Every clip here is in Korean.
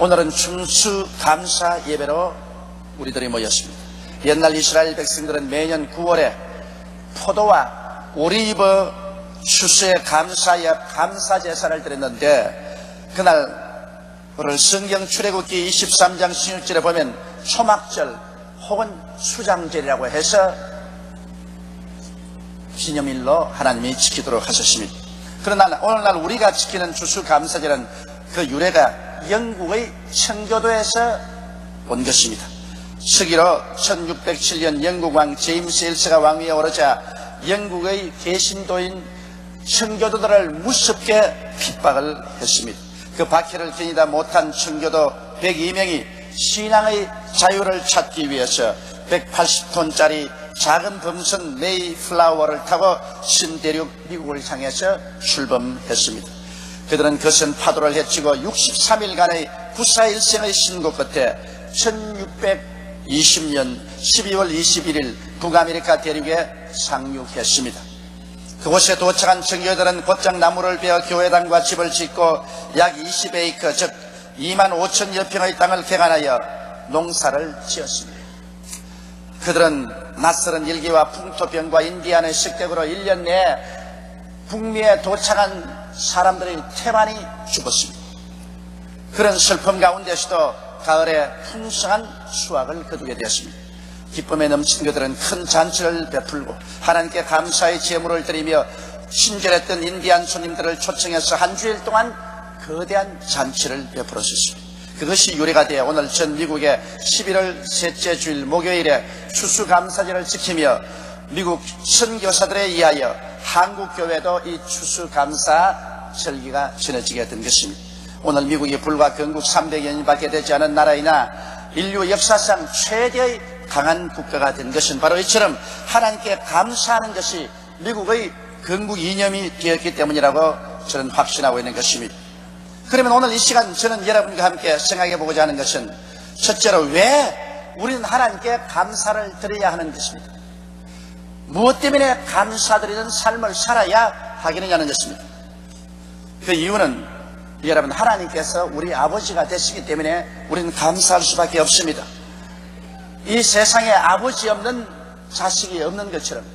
오늘은 추수감사 예배로 우리들이 모였습니다. 옛날 이스라엘 백성들은 매년 9월에 포도와 오리브 추수의 감사 제사를 드렸는데, 그날 성경 출애굽기 23장 16절에 보면 초막절 혹은 수장절이라고 해서 기념일로 하나님이 지키도록 하셨습니다. 그러나 오늘날 우리가 지키는 추수감사절은 그 유래가 영국의 청교도에서 온 것입니다. 서기로 1607년 영국 왕 제임스 1세가 왕위에 오르자 영국의 개신도인 청교도들을 무섭게 핍박을 했습니다. 그 박해를 견디다 못한 청교도 102명이 신앙의 자유를 찾기 위해서 180톤짜리 작은 범선 메이플라워를 타고 신대륙 미국을 향해서 출범했습니다. 그들은 거센 파도를 헤치고 63일간의 구사일생의 신고 끝에 1620년 12월 21일 북아메리카 대륙에 상륙했습니다. 그곳에 도착한 청교도들은 곧장 나무를 베어 교회당과 집을 짓고 약 20에이커 즉 2만 5천여 평의 땅을 개간하여 농사를 지었습니다. 그들은 낯설은 일기와 풍토병과 인디안의 습격으로 1년 내에 북미에 도착한 사람들의 태반이 죽었습니다. 그런 슬픔 가운데서도 가을에 풍성한 수확을 거두게 되었습니다. 기쁨에 넘친 그들은 큰 잔치를 베풀고 하나님께 감사의 제물을 드리며 친절했던 인디안 손님들을 초청해서 한 주일 동안 거대한 잔치를 베풀었습니다. 그것이 유래가 되어 오늘 전 미국의 11월 셋째 주일 목요일에 추수감사절을 지키며 미국 선교사들에 의하여 한국교회도 이 추수감사 절기가 전해지게 된 것입니다. 오늘 미국이 불과 건국 300여 년밖에 되지 않은 나라이나 인류 역사상 최대의 강한 국가가 된 것은 바로 이처럼 하나님께 감사하는 것이 미국의 건국 이념이 되었기 때문이라고 저는 확신하고 있는 것입니다. 그러면 오늘 이 시간 저는 여러분과 함께 생각해 보고자 하는 것은 첫째로 왜 우리는 하나님께 감사를 드려야 하는 것입니다. 무엇 때문에 감사드리는 삶을 살아야 하겠느냐는 것입니다. 그 이유는 여러분, 하나님께서 우리 아버지가 되시기 때문에 우리는 감사할 수밖에 없습니다. 이 세상에 아버지 없는 자식이 없는 것처럼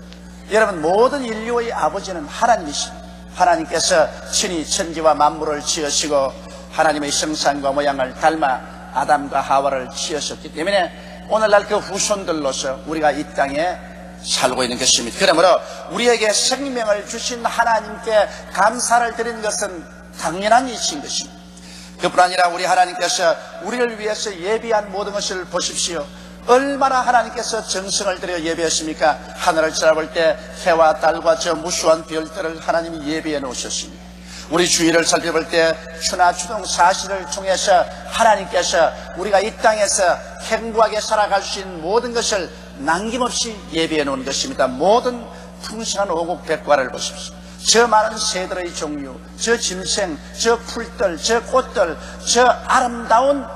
여러분, 모든 인류의 아버지는 하나님이십니다. 하나님께서 친히 천지와 만물을 지으시고 하나님의 형상과 모양을 닮아 아담과 하와를 지으셨기 때문에 오늘날 그 후손들로서 우리가 이 땅에 살고 있는 것입니다. 그러므로 우리에게 생명을 주신 하나님께 감사를 드리는 것은 당연한 이치인 것입니다. 그뿐 아니라 우리 하나님께서 우리를 위해서 예비한 모든 것을 보십시오. 얼마나 하나님께서 정성을 들여 예배했습니까? 하늘을 쳐다볼 때 해와 달과 저 무수한 별들을 하나님이 예비해 놓으셨습니다. 우리 주위를 살펴볼 때 추나 추동 사시를 통해서 하나님께서 우리가 이 땅에서 행복하게 살아갈 수 있는 모든 것을 남김없이 예비해 놓은 것입니다. 모든 풍성한 오곡 백과를 보십시오. 저 많은 새들의 종류, 저 짐승, 저 풀들, 저 꽃들, 저 아름다운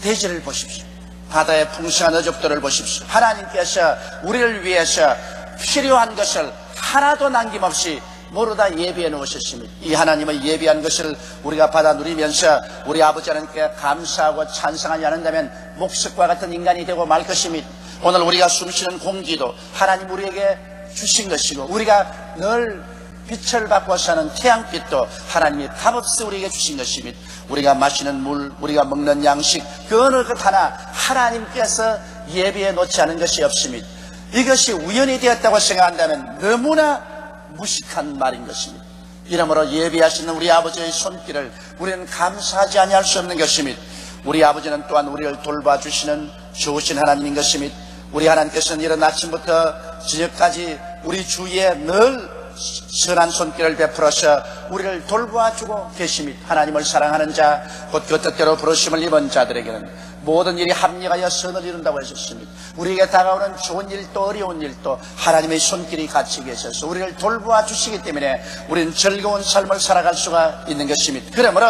대지를 보십시오. 바다의 풍성한 어족들을 보십시오. 하나님께서 우리를 위해서 필요한 것을 하나도 남김없이 모두 다 예비해 놓으셨습니다. 이 하나님의 예비한 것을 우리가 받아 누리면서 우리 아버지 하나님께 감사하고 찬송하지 않는다면 목석과 같은 인간이 되고 말 것입니다. 오늘 우리가 숨쉬는 공기도 하나님 우리에게 주신 것이고, 우리가 늘 빛을 받고 사는 태양빛도 하나님이 값없이 우리에게 주신 것입니다. 우리가 마시는 물, 우리가 먹는 양식, 그 어느 것 하나 하나님께서 예비해 놓지 않은 것이 없습니다. 이것이 우연히 되었다고 생각한다면 너무나 무식한 말인 것입니다. 이러므로 예비하시는 우리 아버지의 손길을 우리는 감사하지 아니할 수 없는 것입니다. 우리 아버지는 또한 우리를 돌봐주시는 좋으신 하나님인 것입니다. 우리 하나님께서는 이른 아침부터 저녁까지 우리 주위에 늘 선한 손길을 베풀어서 우리를 돌보아주고 계십니다. 하나님을 사랑하는 자, 곧 그 뜻대로 부르심을 입은 자들에게는 모든 일이 합력하여 선을 이룬다고 하셨습니다. 우리에게 다가오는 좋은 일도 어려운 일도 하나님의 손길이 같이 계셔서 우리를 돌보아 주시기 때문에 우리는 즐거운 삶을 살아갈 수가 있는 것입니다. 그러므로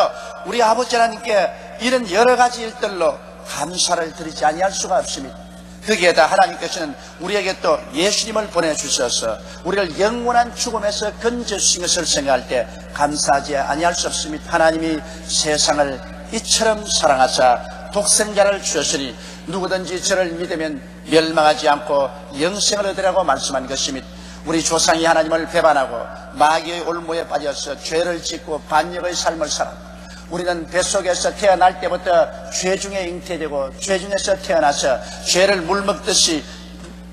우리 아버지 하나님께 이런 여러 가지 일들로 감사를 드리지 아니할 수가 없습니다. 거기에다 하나님께서는 우리에게 또 예수님을 보내주셔서 우리를 영원한 죽음에서 건져주신 것을 생각할 때 감사하지 아니할 수 없습니다. 하나님이 세상을 이처럼 사랑하사 독생자를 주셨으니 누구든지 저를 믿으면 멸망하지 않고 영생을 얻으라고 말씀한 것입니다. 우리 조상이 하나님을 배반하고 마귀의 올무에 빠져서 죄를 짓고 반역의 삶을 살았고, 우리는 뱃속에서 태어날 때부터 죄 중에 잉태되고 죄 중에서 태어나서 죄를 물 먹듯이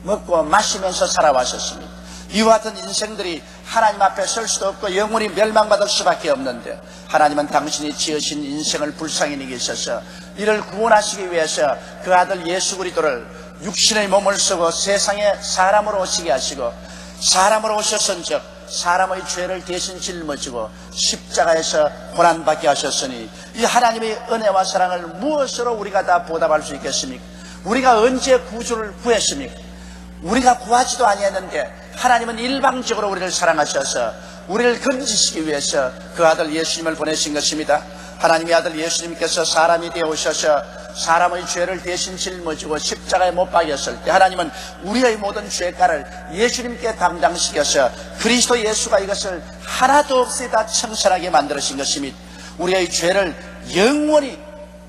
먹고 마시면서 살아왔었습니다. 이와 같은 인생들이 하나님 앞에 설 수도 없고 영원히 멸망받을 수밖에 없는데, 하나님은 당신이 지으신 인생을 불쌍히 여기셔서 이를 구원하시기 위해서 그 아들 예수 그리스도를 육신의 몸을 쓰고 세상에 사람으로 오시게 하시고, 사람으로 오셨은즉 사람의 죄를 대신 짊어지고 십자가에서 고난받게 하셨으니, 이 하나님의 은혜와 사랑을 무엇으로 우리가 다 보답할 수 있겠습니까? 우리가 언제 구주를 구했습니까? 우리가 구하지도 아니했는데 하나님은 일방적으로 우리를 사랑하셔서 우리를 건지시기 위해서 그 아들 예수님을 보내신 것입니다. 하나님의 아들 예수님께서 사람이 되어 오셔서 사람의 죄를 대신 짊어지고 십자가에 못 박였을 때, 하나님은 우리의 모든 죄가를 예수님께 담당시켜서 그리스도 예수가 이것을 하나도 없이 다 청산하게 만들으신 것입니다. 우리의 죄를 영원히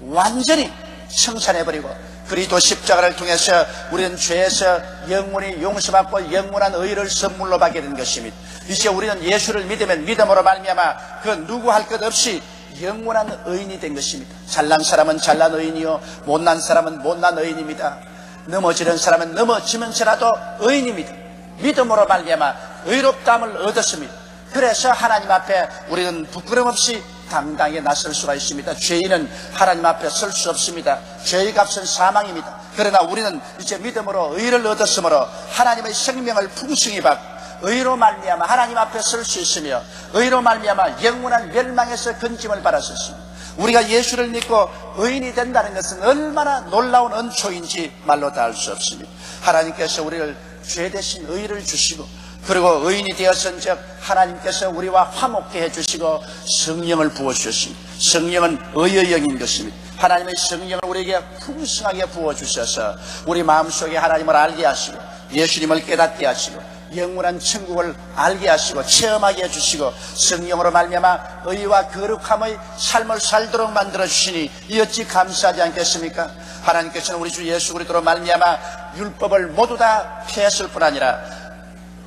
완전히 청산해버리고 그리스도 십자가를 통해서 우리는 죄에서 영원히 용서받고 영원한 의를 선물로 받게 된 것입니다. 이제 우리는 예수를 믿으면 믿음으로 말미암아 그 누구 할 것 없이 영원한 의인이 된 것입니다. 잘난 사람은 잘난 의인이요 못난 사람은 못난 의인입니다. 넘어지는 사람은 넘어지면서라도 의인입니다. 믿음으로 말미암아 의롭다함을 얻었습니다. 그래서 하나님 앞에 우리는 부끄럼 없이 당당히 나설 수가 있습니다. 죄인은 하나님 앞에 설 수 없습니다. 죄의 값은 사망입니다. 그러나 우리는 이제 믿음으로 의를 얻었으므로 하나님의 생명을 풍성히 받고 의로 말미암아 하나님 앞에 설 수 있으며 의로 말미암아 영원한 멸망에서 건짐을 받았습니다. 우리가 예수를 믿고 의인이 된다는 것은 얼마나 놀라운恩초인지 말로 다 할 수 없습니다. 하나님께서 우리를 죄 대신 의를 주시고, 그리고 의인이 되었은즉 하나님께서 우리와 화목케 해주시고 성령을 부어주셨습니다. 성령은 의의 영인 것입니다. 하나님의 성령을 우리에게 풍성하게 부어주셔서 우리 마음속에 하나님을 알게 하시고 예수님을 깨닫게 하시고 영원한 천국을 알게 하시고 체험하게 해주시고 성령으로 말미암아 의와 거룩함의 삶을 살도록 만들어주시니 이 어찌 감사하지 않겠습니까? 하나님께서는 우리 주 예수 그리스도로 말미암아 율법을 모두 다 폐했을 뿐 아니라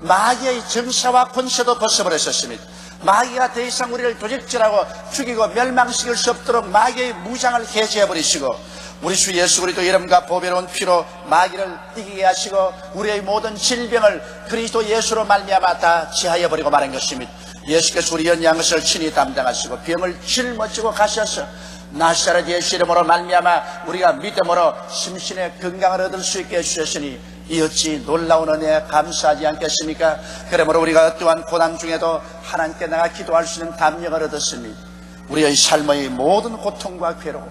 마귀의 정사와 권세도 벗어버렸었습니다. 마귀가 더 이상 우리를 도적질하고 죽이고 멸망시킬 수 없도록 마귀의 무장을 해제해버리시고 우리 주 예수 그리스도 이름과 보배로운 피로 마귀를 이기게 하시고 우리의 모든 질병을 그리스도 예수로 말미암아 다 제하여버리고 말한 것입니다. 예수께서 우리 연약한 것을 친히 담당하시고 병을 짊어지고 가셔서 나사렛 예수 이름으로 말미암아 우리가 믿음으로 심신의 건강을 얻을 수 있게 해주셨으니 이 어찌 놀라운 은혜에 감사하지 않겠습니까? 그러므로 우리가 어떠한 고난 중에도 하나님께 나가 기도할 수 있는 담력을 얻었습니다. 우리의 삶의 모든 고통과 괴로움,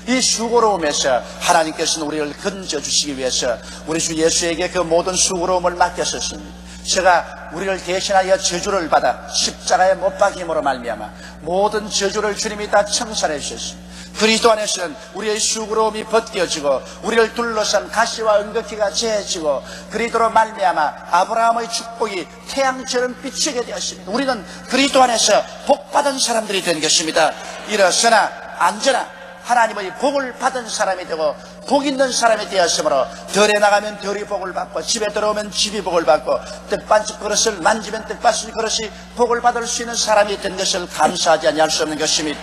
이 수고로움에서 하나님께서는 우리를 건져주시기 위해서 우리 주 예수에게 그 모든 수고로움을 맡겼었습니다. 제가 우리를 대신하여 저주를 받아 십자가에 못 박힘으로 말미암아 모든 저주를 주님이 다 청산해 주셨습니다. 그리스도 안에서는 우리의 수고로움이 벗겨지고 우리를 둘러싼 가시와 은극기가 제해지고 그리스도로 말미암아 아브라함의 축복이 태양처럼 비치게 되었습니다. 우리는 그리스도 안에서 복받은 사람들이 된 것입니다. 일어서나 앉으나 하나님의 복을 받은 사람이 되고 복 있는 사람이 되었으므로 덜에 나가면 덜이 복을 받고 집에 들어오면 집이 복을 받고 떡반죽 그릇을 만지면 떡반죽 그릇이 복을 받을 수 있는 사람이 된 것을 감사하지 아니할 수 없는 것입니다.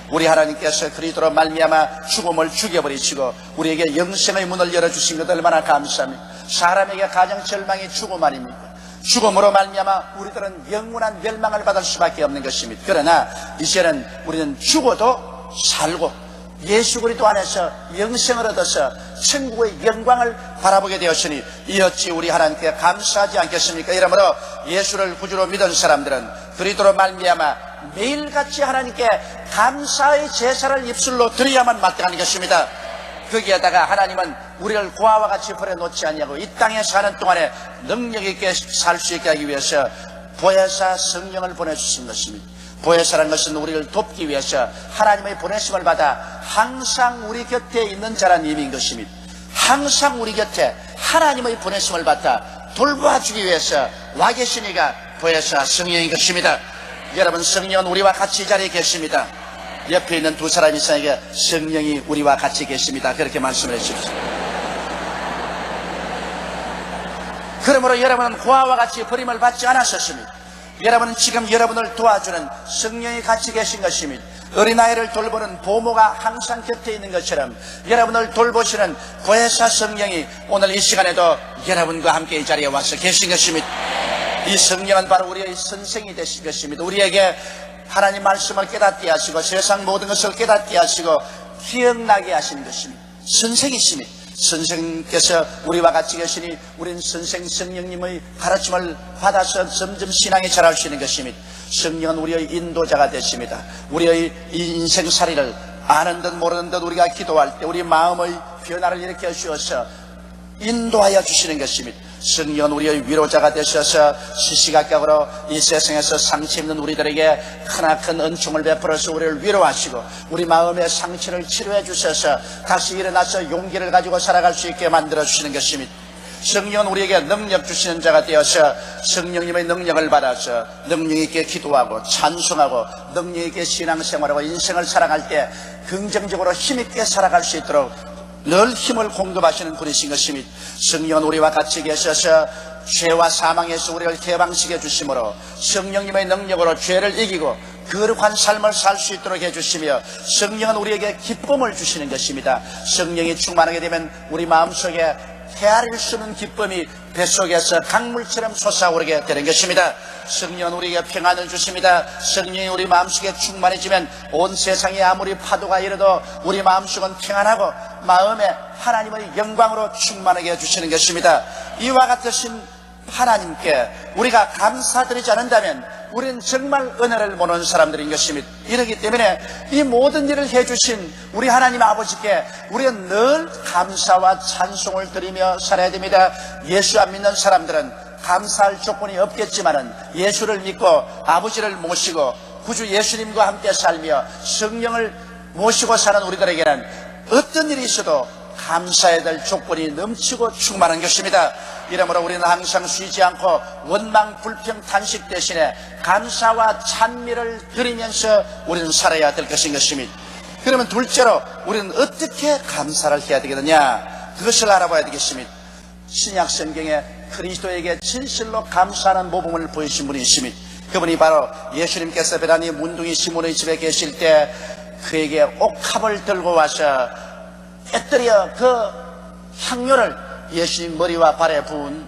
우리 하나님께서 그리스도로 말미암아 죽음을 죽여버리시고 우리에게 영생의 문을 열어주신 것 얼마나 감사합니다. 사람에게 가장 절망이 죽음 아닙니까? 죽음으로 말미암아 우리들은 영원한 멸망을 받을 수밖에 없는 것입니다. 그러나 이제는 우리는 죽어도 살고 예수 그리스도 안에서 영생을 얻어서 천국의 영광을 바라보게 되었으니 이 어찌 우리 하나님께 감사하지 않겠습니까? 이러므로 예수를 구주로 믿은 사람들은 그리스도로 말미암아 매일같이 하나님께 감사의 제사를 입술로 드려야만 마땅한 것입니다. 거기에다가 하나님은 우리를 고아와 같이 버려놓지 아니하고 이 땅에 사는 동안에 능력 있게 살 수 있게 하기 위해서 보혜사 성령을 보내주신 것입니다. 보혜사라는 것은 우리를 돕기 위해서 하나님의 보내심을 받아 항상 우리 곁에 있는 자라는 의미인 것입니다. 항상 우리 곁에 하나님의 보내심을 받아 돌봐주기 위해서 와 계시니가 보혜사 성령인 것입니다. 여러분, 성령은 우리와 같이 이 자리에 계십니다. 옆에 있는 두 사람 이상에게 성령이 우리와 같이 계십니다. 그렇게 말씀을 해주십시오. 그러므로 여러분은 고아와 같이 버림을 받지 않았었습니다. 여러분은 지금 여러분을 도와주는 성령이 같이 계신 것입니다. 어린아이를 돌보는 보모가 항상 곁에 있는 것처럼 여러분을 돌보시는 보혜사 성령이 오늘 이 시간에도 여러분과 함께 이 자리에 와서 계신 것입니다. 이 성령은 바로 우리의 선생이 되신 것입니다. 우리에게 하나님 말씀을 깨닫게 하시고 세상 모든 것을 깨닫게 하시고 기억나게 하시는 것입니다. 선생이십니다. 선생님께서 우리와 같이 계시니 우리는 선생 성령님의 가르침을 받아서 점점 신앙에 자랄 수 있는 것입니다. 성령은 우리의 인도자가 되십니다. 우리의 이 인생살이를 아는 듯 모르는 듯 우리가 기도할 때 우리 마음의 변화를 일으켜 주어서 인도하여 주시는 것입니다. 성령은 우리의 위로자가 되셔서 시시각각으로 이 세상에서 상처 입는 우리들에게 크나큰 은총을 베풀어서 우리를 위로하시고 우리 마음의 상처를 치료해 주셔서 다시 일어나서 용기를 가지고 살아갈 수 있게 만들어 주시는 것입니다. 성령은 우리에게 능력 주시는 자가 되어서 성령님의 능력을 받아서 능력 있게 기도하고 찬송하고 능력 있게 신앙생활하고 인생을 살아갈 때 긍정적으로 힘있게 살아갈 수 있도록 늘 힘을 공급하시는 분이신 것입니다. 성령은 우리와 같이 계셔서 죄와 사망에서 우리를 해방시켜 주심으로 성령님의 능력으로 죄를 이기고 거룩한 삶을 살 수 있도록 해주시며 성령은 우리에게 기쁨을 주시는 것입니다. 성령이 충만하게 되면 우리 마음속에 헤아릴 수 없는 기쁨이 뱃속에서 강물처럼 솟아오르게 되는 것입니다. 성령은 우리에게 평안을 주십니다. 성령이 우리 마음속에 충만해지면 온 세상에 아무리 파도가 일어도 우리 마음속은 평안하고 마음에 하나님의 영광으로 충만하게 해주시는 것입니다. 이와 같으신 하나님께 우리가 감사드리지 않는다면 우리는 정말 은혜를 모르는 사람들인 것입니다. 이러기 때문에 이 모든 일을 해주신 우리 하나님 아버지께 우리는 늘 감사와 찬송을 드리며 살아야 됩니다. 예수 안 믿는 사람들은 감사할 조건이 없겠지만은 예수를 믿고 아버지를 모시고 구주 예수님과 함께 살며 성령을 모시고 사는 우리들에게는 어떤 일이 있어도 감사해야 될 조건이 넘치고 충만한 것입니다. 이러므로 우리는 항상 쉬지 않고 원망, 불평, 탄식 대신에 감사와 찬미를 드리면서 우리는 살아야 될 것인 것입니다. 그러면 둘째로 우리는 어떻게 감사를 해야 되겠느냐, 그것을 알아봐야 되겠습니다. 신약 성경에 그리스도에게 진실로 감사하는 모범을 보이신 분이 있습니다. 그분이 바로 예수님께서 베다니 문둥이 시몬의 집에 계실 때 그에게 옥합을 들고 와서 깨뜨려 그 향료를 예수님 머리와 발에 부은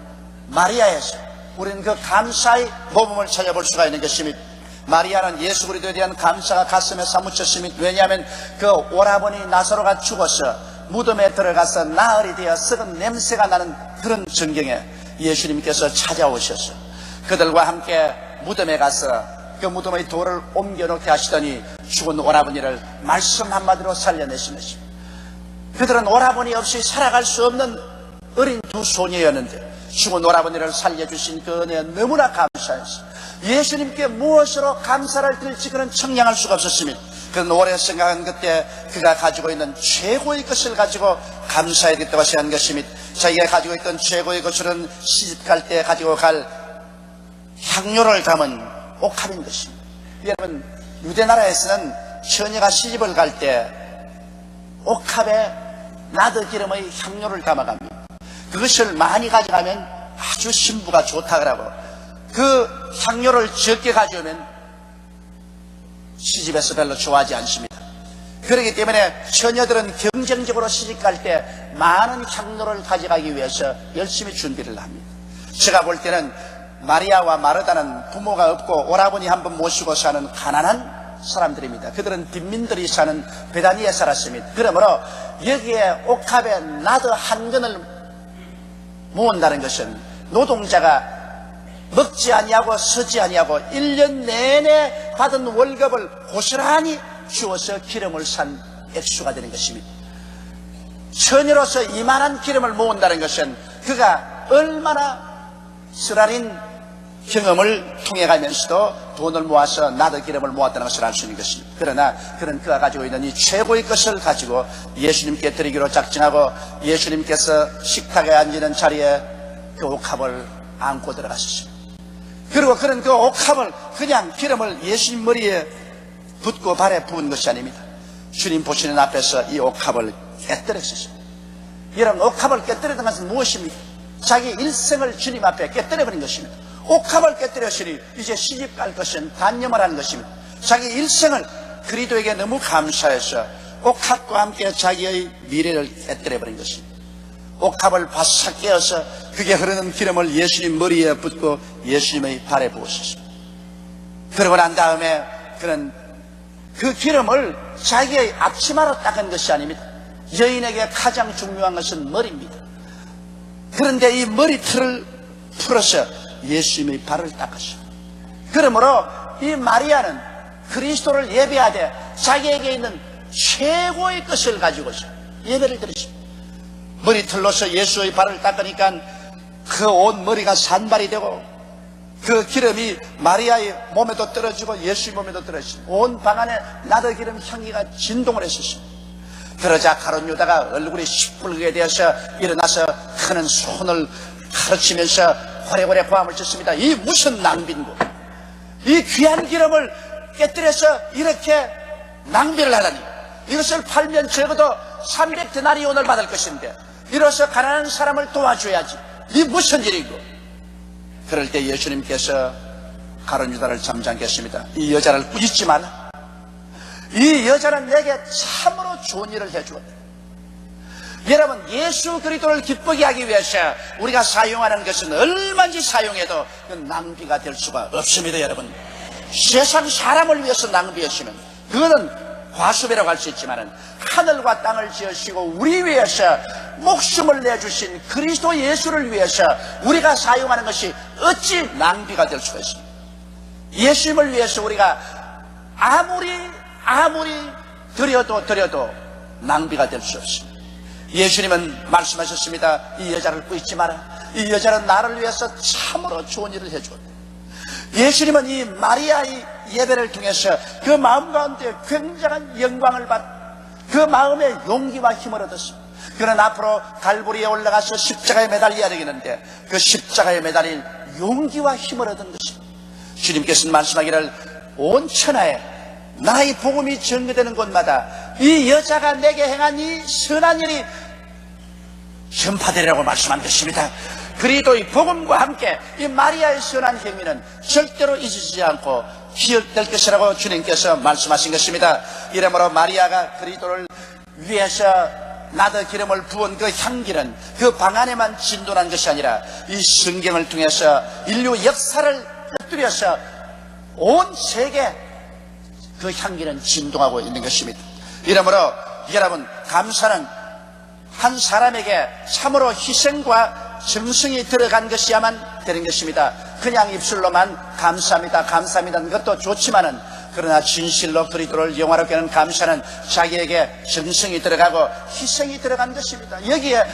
마리아에서 우리는 그 감사의 모범을 찾아볼 수가 있는 것입니다. 마리아는 예수 그리스도에 대한 감사가 가슴에 사무쳤습니다. 왜냐하면 그 오라버니 나사로가 죽어서 무덤에 들어가서 나흘이 되어 썩은 냄새가 나는 그런 전경에 예수님께서 찾아오셔서 그들과 함께 무덤에 가서 그 무덤의 돌을 옮겨놓게 하시더니 죽은 오라버니를 말씀 한마디로 살려내신 것입니다. 그들은 오라버니 없이 살아갈 수 없는 어린 두 소녀였는데 죽은 오라버니를 살려주신 그 은혜에 너무나 감사했어. 예수님께 무엇으로 감사를 드릴지 그는 청량할 수가 없었습니다. 그는 오래 생각한 그때 그가 가지고 있는 최고의 것을 가지고 감사해야겠다고 생각한 것입니다. 자기가 가지고 있던 최고의 것은 시집갈 때 가지고 갈 향료를 담은 옥합인 것입니다. 여러분, 유대나라에서는 처녀가 시집을 갈 때 옥합에 나드 기름의 향료를 담아갑니다. 그것을 많이 가져가면 아주 신부가 좋다 그러고 그 향료를 적게 가져오면 시집에서 별로 좋아하지 않습니다. 그렇기 때문에 처녀들은 경쟁적으로 시집갈 때 많은 향료를 가져가기 위해서 열심히 준비를 합니다. 제가 볼 때는 마리아와 마르다는 부모가 없고 오라버니 한 번 모시고 사는 가난한 사람들입니다. 그들은 빈민들이 사는 베다니에 살았습니다. 그러므로 여기에 옥합에 나드 한 근을 모은다는 것은 노동자가 먹지 아니하고 서지 아니하고 1년 내내 받은 월급을 고스란히 주어서 기름을 산 액수가 되는 것입니다. 처녀로서 이만한 기름을 모은다는 것은 그가 얼마나 쓰라린 경험을 통해 가면서도 돈을 모아서 나드 기름을 모았다는 것을 알 수 있는 것입니다. 그러나 그는 그가 가지고 있는 이 최고의 것을 가지고 예수님께 드리기로 작정하고 예수님께서 식탁에 앉는 자리에 그 옥합을 안고 들어갔었습니다. 그리고 그는 그 옥합을 그냥 기름을 예수님 머리에 붓고 발에 부은 것이 아닙니다. 주님 보시는 앞에서 이 옥합을 깨뜨렸습니다. 여러분, 옥합을 깨뜨렸던 것은 무엇입니까? 자기 일생을 주님 앞에 깨뜨려버린 것입니다. 옥합을 깨뜨렸으니 이제 시집갈 것은 단념을 하는 것입니다. 자기 일생을 그리스도에게 너무 감사해서 옥합과 함께 자기의 미래를 깨뜨려버린 것입니다. 옥합을 바싹 깨어서 그게 흐르는 기름을 예수님 머리에 붓고 예수님의 발에 부었습니다. 그러고 난 다음에 그는 그 기름을 자기의 앞치마로 닦은 것이 아닙니다. 여인에게 가장 중요한 것은 머리입니다. 그런데 이 머리털을 풀어서 예수님의 발을 닦았습니다. 그러므로 이 마리아는 그리스도를 예배하되 자기에게 있는 최고의 것을 가지고서 예배를 드렸습니다. 머리털로서 예수의 발을 닦으니까 그 온 머리가 산발이 되고 그 기름이 마리아의 몸에도 떨어지고 예수의 몸에도 떨어지고 온 방 안에 나더 기름 향기가 진동을 했었습니다. 그러자 가룟 유다가 얼굴이 시뻘게 되어서 일어나서 크는 손을 가르치면서 호래호래 고함을 쳤습니다. 이 무슨 낭비인고, 이 귀한 기름을 깨뜨려서 이렇게 낭비를 하다니, 이것을 팔면 적어도 300데나리온을 받을 것인데 이로써 가난한 사람을 도와줘야지, 이 무슨 일이고. 그럴 때 예수님께서 가룟 유다를 잠잠케 했습니다. 이 여자를 꾸짖지 말라. 이 여자는 내게 참으로 좋은 일을 해주었다. 여러분, 예수 그리스도를 기쁘게 하기 위해서 우리가 사용하는 것은 얼마든지 사용해도 낭비가 될 수가 없습니다. 여러분, 세상 사람을 위해서 낭비했으면 그거는 과수배라고 할 수 있지만 하늘과 땅을 지으시고 우리 위해서 목숨을 내주신 그리스도 예수를 위해서 우리가 사용하는 것이 어찌 낭비가 될 수가 있습니까? 예수님을 위해서 우리가 아무리 드려도 낭비가 될 수 없습니다. 예수님은 말씀하셨습니다. 이 여자를 꾸짖지 마라. 이 여자는 나를 위해서 참으로 좋은 일을 해주었다. 예수님은 이 마리아의 예배를 통해서 그 마음 가운데 굉장한 영광을 받고 그 마음에 용기와 힘을 얻었습니다. 그는 앞으로 갈보리에 올라가서 십자가에 매달려야 되겠는데 그 십자가에 매달릴 용기와 힘을 얻은 것입니다. 주님께서는 말씀하기를 온 천하에 나의 복음이 전개되는 곳마다 이 여자가 내게 행한 이 선한 일이 전파되리라고 말씀한 것입니다. 그리도 이 복음과 함께 이 마리아의 선한 행위는 절대로 잊어지지 않고 기억될 것이라고 주님께서 말씀하신 것입니다. 이러므로 마리아가 그리도를 위해서 나더 기름을 부은 그 향기는 그 방 안에만 진동한 것이 아니라 이 성경을 통해서 인류 역사를 곁들여서 온 세계 그 향기는 진동하고 있는 것입니다. 이러므로 여러분, 감사는 한 사람에게 참으로 희생과 정성이 들어간 것이야만 되는 것입니다. 그냥 입술로만 감사합니다, 감사합니다는 것도 좋지만은 그러나 진실로 그리스도를 영화롭게 하는 감사는 자기에게 정성이 들어가고 희생이 들어간 것입니다. 여기에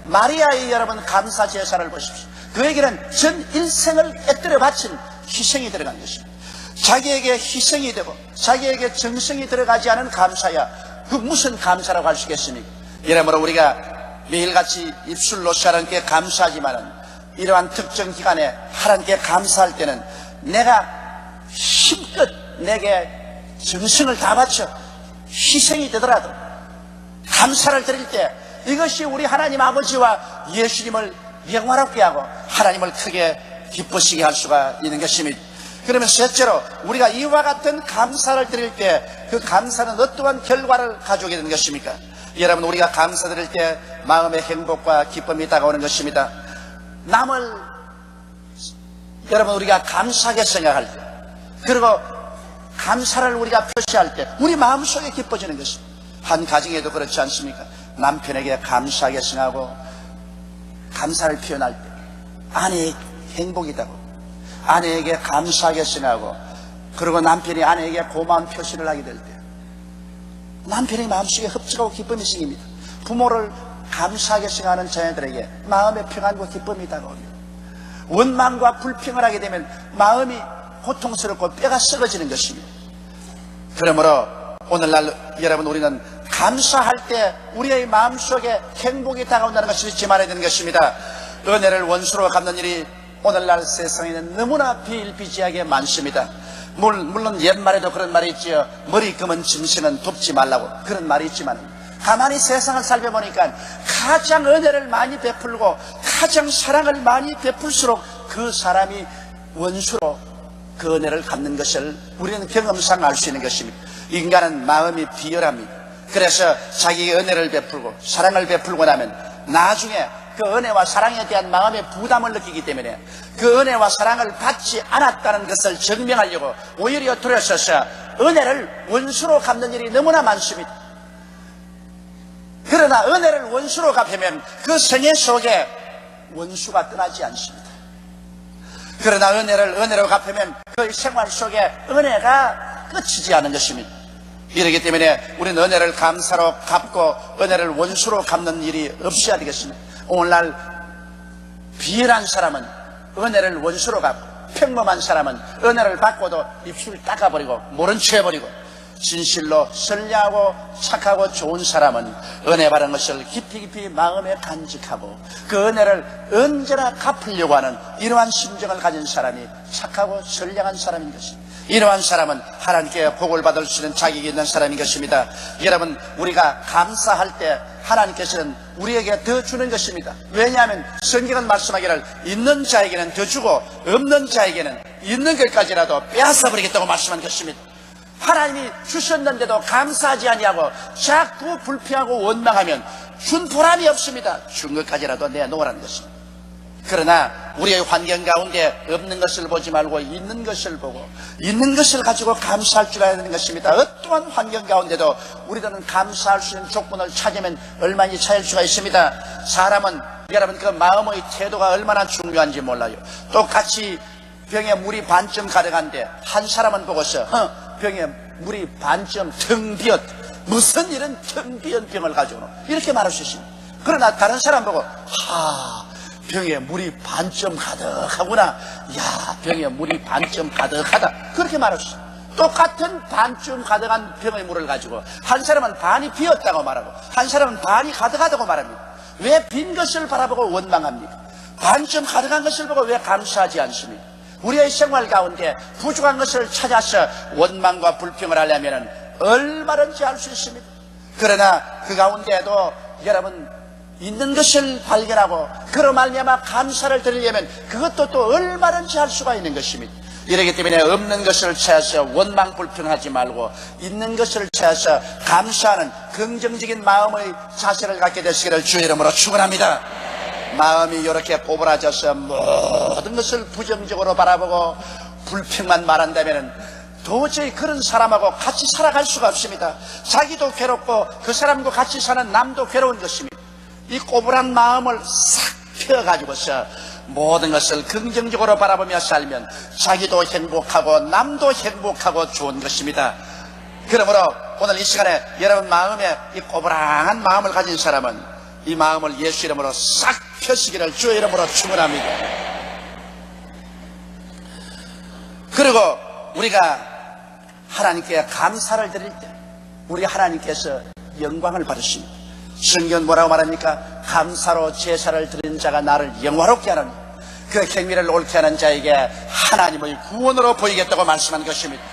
마리아의 여러분 감사 제사를 보십시오. 그에게는 전 일생을 깨뜨려 바친 희생이 들어간 것입니다. 자기에게 희생이 되고 자기에게 정성이 들어가지 않은 감사야 그 무슨 감사라고 할 수 있겠습니까? 이러므로 우리가 매일같이 입술로서 하나님께 감사하지만은 이러한 특정 기간에 하나님께 감사할 때는 내가 힘껏 내게 정성을 다 바쳐 희생이 되더라도 감사를 드릴 때 이것이 우리 하나님 아버지와 예수님을 영화롭게 하고 하나님을 크게 기쁘시게 할 수가 있는 것입니다. 그러면 셋째로 우리가 이와 같은 감사를 드릴 때 그 감사는 어떠한 결과를 가져오게 되는 것입니까? 여러분, 우리가 감사드릴 때 마음의 행복과 기쁨이 다가오는 것입니다. 남을 여러분 우리가 감사하게 생각할 때 그리고 감사를 우리가 표시할 때 우리 마음속에 기뻐지는 것입니다. 한 가정에도 그렇지 않습니까? 남편에게 감사하게 생각하고 감사를 표현할 때 아내의 행복이다고 아내에게 감사하게 생각하고 그리고 남편이 아내에게 고마운 표시를 하게 될 때 남편의 마음속에 흡족하고 기쁨이 생깁니다. 부모를 감사하게 생각하는 자녀들에게 마음의 평안과 기쁨이 다가옵니다. 원망과 불평을 하게 되면 마음이 고통스럽고 뼈가 썩어지는 것입니다. 그러므로 오늘날 여러분 우리는 감사할 때 우리의 마음속에 행복이 다가온다는 것을 잊지 말아야 되는 것입니다. 은혜를 원수로 갚는 일이 오늘날 세상에는 너무나 비일비재하게 많습니다. 물론 옛말에도 그런 말이 있지요. 머리 감은 짐승은 돕지 말라고 그런 말이 있지만 가만히 세상을 살펴보니까 가장 은혜를 많이 베풀고 가장 사랑을 많이 베풀수록 그 사람이 원수로 그 은혜를 갚는 것을 우리는 경험상 알 수 있는 것입니다. 인간은 마음이 비열합니다. 그래서 자기의 은혜를 베풀고 사랑을 베풀고 나면 나중에 그 은혜와 사랑에 대한 마음의 부담을 느끼기 때문에 그 은혜와 사랑을 받지 않았다는 것을 증명하려고 오히려 들어서서 은혜를 원수로 갚는 일이 너무나 많습니다. 그러나 은혜를 원수로 갚으면 그 생애 속에 원수가 떠나지 않습니다. 그러나 은혜를 은혜로 갚으면 그 생활 속에 은혜가 끝이지 않은 것입니다. 이러기 때문에 우리는 은혜를 감사로 갚고 은혜를 원수로 갚는 일이 없어야 되겠습니다. 오늘날 비열한 사람은 은혜를 원수로 갚고 평범한 사람은 은혜를 받고도 입술 닦아버리고 모른 체 해버리고 진실로 선량하고 착하고 좋은 사람은 은혜 받은 것을 깊이 마음에 간직하고 그 은혜를 언제나 갚으려고 하는 이러한 심정을 가진 사람이 착하고 선량한 사람인 것입니다. 이러한 사람은 하나님께 복을 받을 수 있는 자격이 있는 사람인 것입니다. 여러분, 우리가 감사할 때 하나님께서는 우리에게 더 주는 것입니다. 왜냐하면 성경은 말씀하기를 있는 자에게는 더 주고 없는 자에게는 있는 것까지라도 빼앗아 버리겠다고 말씀한 것입니다. 하나님이 주셨는데도 감사하지 아니하고 자꾸 불평하고 원망하면 준 보람이 없습니다. 준 것까지라도 내놓으라는 것입니다. 그러나 우리의 환경 가운데 없는 것을 보지 말고 있는 것을 보고 있는 것을 가지고 감사할 줄 알아야 되는 것입니다. 어떠한 환경 가운데도 우리들은 감사할 수 있는 조건을 찾으면 얼마나 차일 수가 있습니다. 사람은 여러분 그 마음의 태도가 얼마나 중요한지 몰라요. 똑같이 병에 물이 반쯤 가득한데 한 사람은 보고서 병에 물이 반쯤 텅 비었 무슨 이런 텅 비은 병을 가지고 이렇게 말할 수 있습니다. 그러나 다른 사람 보고 병에 물이 반쯤 가득하구나. 야, 병에 물이 반쯤 가득하다. 그렇게 말할 수 있습니다. 똑같은 반쯤 가득한 병의 물을 가지고 한 사람은 반이 비었다고 말하고 한 사람은 반이 가득하다고 말합니다. 왜 빈 것을 바라보고 원망합니까? 반쯤 가득한 것을 보고 왜 감사하지 않습니까? 우리의 생활 가운데 부족한 것을 찾아서 원망과 불평을 하려면 얼마든지 할 수 있습니다. 그러나 그 가운데에도 여러분 있는 것을 발견하고 그로 말미암아 감사를 드리려면 그것도 또 얼마든지 할 수가 있는 것입니다. 이러기 때문에 없는 것을 찾아서 원망 불평하지 말고 있는 것을 찾아서 감사하는 긍정적인 마음의 자세를 갖게 되시기를 주의 이름으로 축원합니다. 마음이 이렇게 꼬부라져서 모든 것을 부정적으로 바라보고 불평만 말한다면 도저히 그런 사람하고 같이 살아갈 수가 없습니다. 자기도 괴롭고 그 사람과 같이 사는 남도 괴로운 것입니다. 이 꼬부란 마음을 싹 펴가지고서 모든 것을 긍정적으로 바라보며 살면 자기도 행복하고 남도 행복하고 좋은 것입니다. 그러므로 오늘 이 시간에 여러분 마음에 이 꼬부랑한 마음을 가진 사람은 이 마음을 예수 이름으로 싹 펴시기를 주의 이름으로 축원합니다. 그리고 우리가 하나님께 감사를 드릴 때 우리 하나님께서 영광을 받으십니다. 성경은 뭐라고 말합니까? 감사로 제사를 드린 자가 나를 영화롭게 하는 그 행위를 옳게 하는 자에게 하나님의 구원으로 보이겠다고 말씀한 것입니다.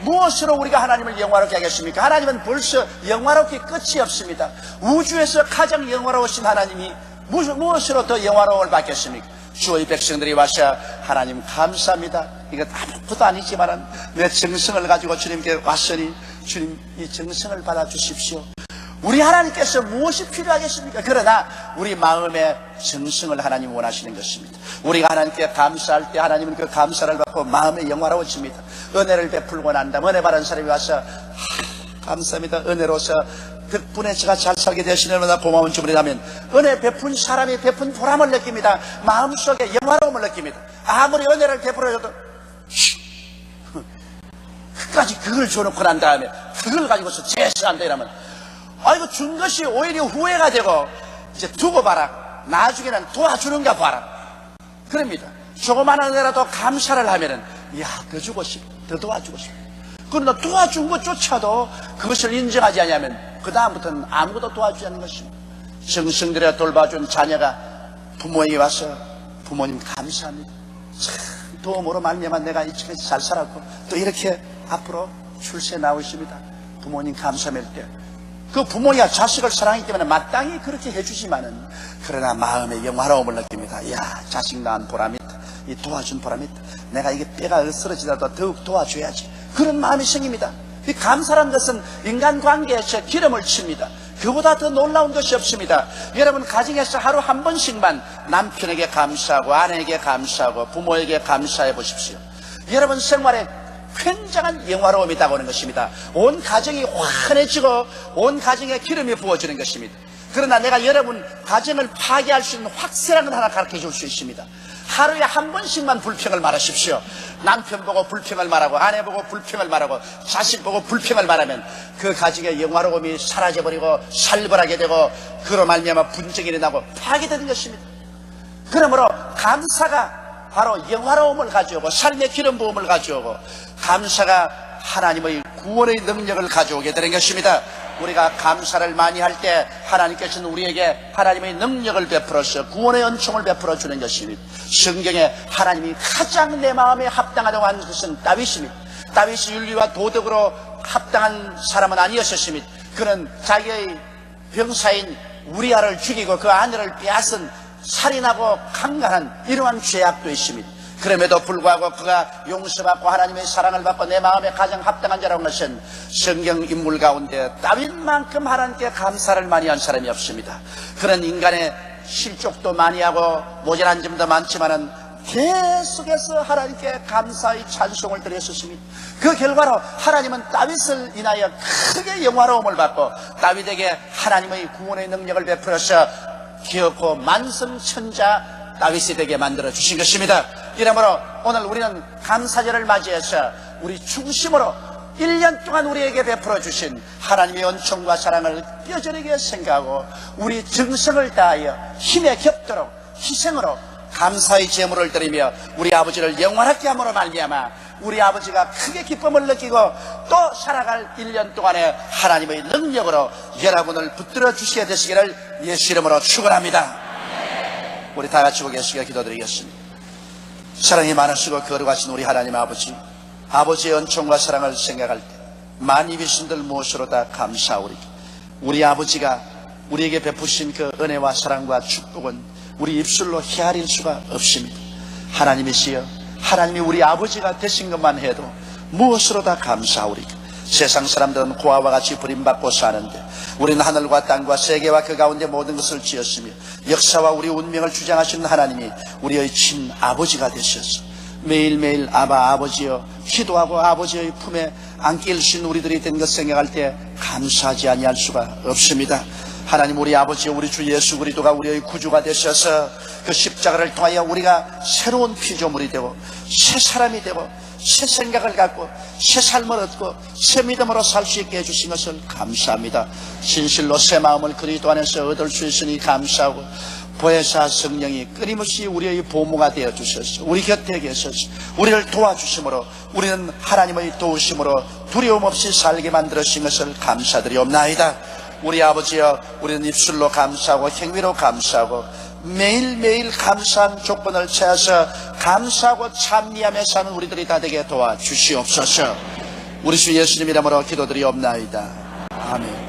무엇으로 우리가 하나님을 영화롭게 하겠습니까? 하나님은 벌써 영화롭게 끝이 없습니다. 우주에서 가장 영화로우신 하나님이 무엇으로 더 영화로움을 받겠습니까? 주의 백성들이 와서 하나님 감사합니다. 이거 아무것도 아니지만 내 정성을 가지고 주님께 왔으니 주님 이 정성을 받아주십시오. 우리 하나님께서 무엇이 필요하겠습니까? 그러나 우리 마음의 정성을 하나님 원하시는 것입니다. 우리가 하나님께 감사할 때 하나님은 그 감사를 받고 마음에 영화로워집니다. 은혜를 베풀고 난 다음 은혜 받은 사람이 와서 감사합니다. 은혜로서 덕분에 제가 잘 살게 되시는 얼마나 고마운 주문이라면 은혜 베푼 사람이 베푼 보람을 느낍니다. 마음속에 영화로움을 느낍니다. 아무리 은혜를 베풀어줘도 끝까지 그걸 줘놓고 난 다음에 그걸 가지고서 제사한다 이러면 아이고 준 것이 오히려 후회가 되고 이제 두고 봐라. 나중에는 도와주는가 봐라. 그럽니다. 조그마한 은혜라도 감사를 하면은 더 주고 싶다. 더 도와주고 싶다. 그러나 도와준 것조차도 그것을 인정하지 않으면 그 다음부터는 아무것도 도와주지 않는 것입니다. 정성 들여 돌봐준 자녀가 부모에게 와서 부모님 감사합니다. 참 도움으로 말미암아 내가 이렇게 잘 살았고 또 이렇게 앞으로 출세에 나오십니다. 부모님 감사할 때 그 부모가 자식을 사랑하기 때문에 마땅히 그렇게 해주지만은 그러나 마음의 영화로움을 느낍니다. 이야, 자식 낳은 보람이 있다. 이 도와준 보람이 있다. 내가 이게 뼈가 으스러지더라도 더욱 도와줘야지. 그런 마음이 생깁니다. 이 감사란 것은 인간관계에서 기름을 칩니다. 그보다 더 놀라운 것이 없습니다. 여러분 가정에서 하루 한 번씩만 남편에게 감사하고 아내에게 감사하고 부모에게 감사해 보십시오. 여러분 생활에 굉장한 영화로움이 있다고 하는 것입니다. 온 가정이 환해지고 온 가정에 기름이 부어지는 것입니다. 그러나 내가 여러분 가정을 파괴할 수 있는 확실한 건 하나 가르쳐 줄 수 있습니다. 하루에 한 번씩만 불평을 말하십시오. 남편 보고 불평을 말하고 아내 보고 불평을 말하고 자식 보고 불평을 말하면 그 가정의 영화로움이 사라져버리고 살벌하게 되고 그로 말미암아 분쟁이 일어나고 파괴되는 것입니다. 그러므로 감사가 바로 영화로움을 가져오고 삶의 기름 부음을 가져오고 감사가 하나님의 구원의 능력을 가져오게 되는 것입니다. 우리가 감사를 많이 할 때 하나님께서는 우리에게 하나님의 능력을 베풀어서 구원의 은총을 베풀어 주는 것입니다. 성경에 하나님이 가장 내 마음에 합당하다고 하는 것은 다윗입니다. 다윗이 윤리와 도덕으로 합당한 사람은 아니었습니다. 그는 자기의 병사인 우리아를 죽이고 그 아내를 빼앗은 살인하고 강간한 이러한 죄악도 있습니다. 그럼에도 불구하고 그가 용서받고 하나님의 사랑을 받고 내 마음에 가장 합당한 자라는 것은 성경 인물 가운데 다윗만큼 하나님께 감사를 많이 한 사람이 없습니다. 그런 인간의 실족도 많이 하고 모자란 점도 많지만은 계속해서 하나님께 감사의 찬송을 드렸었습니다. 그 결과로 하나님은 다윗을 인하여 크게 영화로움을 받고 다윗에게 하나님의 구원의 능력을 베풀어서 기어코 만성천자 다윗이 되게 만들어 주신 것입니다. 이러므로 오늘 우리는 감사절을 맞이해서 우리 중심으로 1년 동안 우리에게 베풀어 주신 하나님의 은총과 사랑을 뼈저리게 생각하고 우리 정성을 다하여 힘에 겹도록 희생으로 감사의 제물을 드리며 우리 아버지를 영원하게 함으로 말미암아 우리 아버지가 크게 기쁨을 느끼고 또 살아갈 1년 동안에 하나님의 능력으로 여러분을 붙들어 주시게 되시기를 예수 이름으로 축원합니다. 우리 다 같이 고개숙여 기도드리겠습니다. 사랑이 많으시고 거룩하신 우리 하나님 아버지, 아버지의 은총과 사랑을 생각할 때 많이 입으신들 무엇으로 다 감사하오리. 우리 아버지가 우리에게 베푸신 그 은혜와 사랑과 축복은 우리 입술로 헤아릴 수가 없습니다. 하나님이시여, 하나님이 우리 아버지가 되신 것만 해도 무엇으로 다 감사하오리. 세상 사람들은 고아와 같이 버림받고 사는데 우리는 하늘과 땅과 세계와 그 가운데 모든 것을 지었으며 역사와 우리 운명을 주장하시는 하나님이 우리의 친아버지가 되셔서 매일매일 아버지여 기도하고 아버지의 품에 안길 수 있는 우리들이 된 것 생각할 때 감사하지 아니할 수가 없습니다. 하나님, 우리 아버지, 우리 주 예수 그리스도가 우리의 구주가 되셔서 그 십자가를 통하여 우리가 새로운 피조물이 되고 새 사람이 되고 새 생각을 갖고 새 삶을 얻고 새 믿음으로 살 수 있게 해주신 것을 감사합니다. 진실로 새 마음을 그리스도 안에서 얻을 수 있으니 감사하고 보혜사 성령이 끊임없이 우리의 보모가 되어 주셔서 우리 곁에 계셔서 우리를 도와주심으로 우리는 하나님의 도우심으로 두려움 없이 살게 만들어주신 것을 감사드리옵나이다. 우리 아버지여, 우리는 입술로 감사하고 행위로 감사하고 매일매일 감사한 조건을 찾아서 감사하고 찬미하며 사는 우리들이 다 되게 도와주시옵소서. 우리 주 예수님 이름으로 기도드리옵나이다. 아멘.